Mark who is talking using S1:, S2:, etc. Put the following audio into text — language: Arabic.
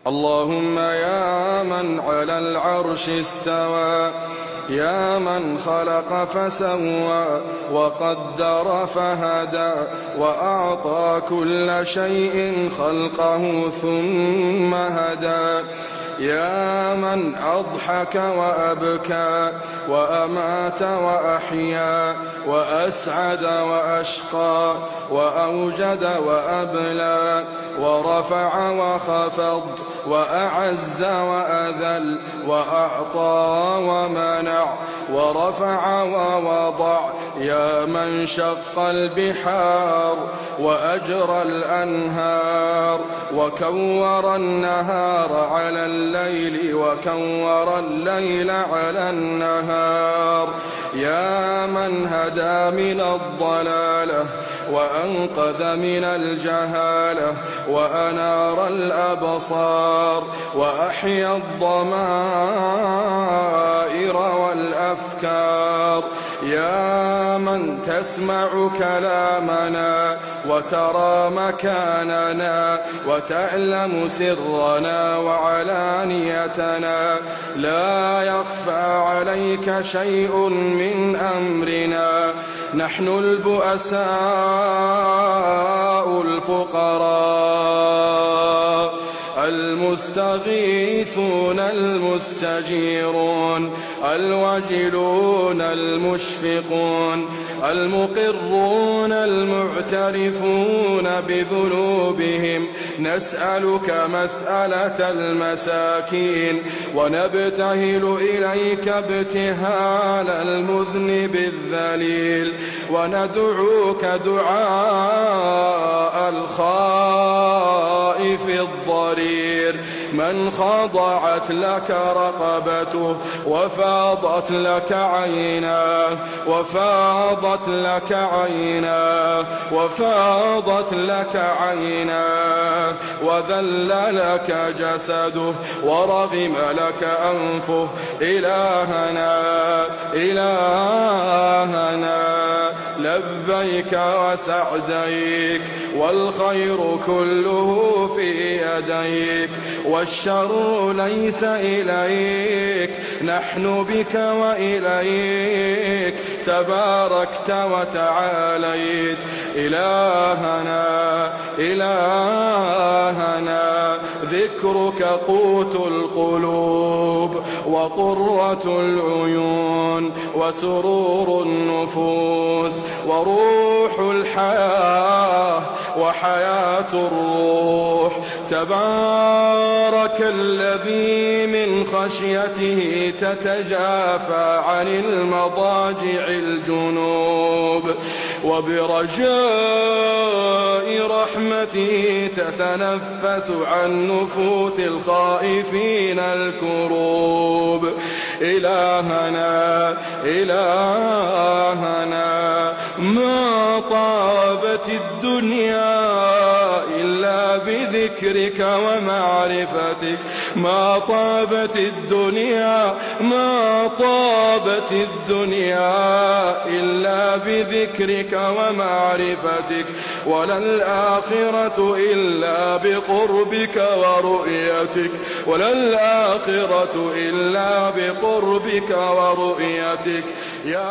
S1: اللهم يا من على العرش استوى، يا من خلق فسوى وقدر فهدى، وأعطى كل شيء خلقه ثم هدى، يا من أضحك وأبكى وأمات وأحيا وأسعد وأشقى وأوجد وأبلى ورفع وخفض وأعز وأذل وأعطى ومنع ورفع ووضع، يا من شق البحار وأجرى الأنهار وكور النهار على الليل وكور الليل على النهار، يا من هدى من الضلالة وأنقذ من الجهالة وأنار الأبصار وأحيا الضمائر والأفكار، يا من تسمع كلامنا وترى مكاننا وتعلم سرنا وعلانيتنا، لا يخفى عليك شيء من أمرنا، نحن البؤساء الفقراء المستغيثون المستجيرون الوجلون المشفقون المقرون المعترفون بذنوبهم، نسألك مسألة المساكين ونبتهل إليك ابتهال المذنب الذليل، وندعوك دعاء الخائف الضرير من خضعت لك رقبته وفاضت لك عيناه وفاضت لك عيناه وفاضت لك عيناه وذل لك جسده ورغم لك أنفه، إلهنا إلهنا لبيك وسعديك، والخير كله في يديك والشر ليس إليك، نحن بك وإليك تباركت وتعاليت، إلهنا إلهنا ذكرك قوت القلوب وقرة العيون وسرور النفوس وروح الحياة وحياة الروح، تبارك الذي من خشيته تتجافى عن المضاجع الجنوب، وبرجاء رحمته تتنفس عن نفوس الخائفين الكروب، إلهنا إلهنا ما طابت الدنيا إلا بذكرك ومعرفتك، ما طابت الدنيا ما طابت الدنيا إلا بذكرك ومعرفتك، ولا الآخرة إلا بقربك ورؤيتك، ولا الآخرة إلا بقربك ورؤيتك، يا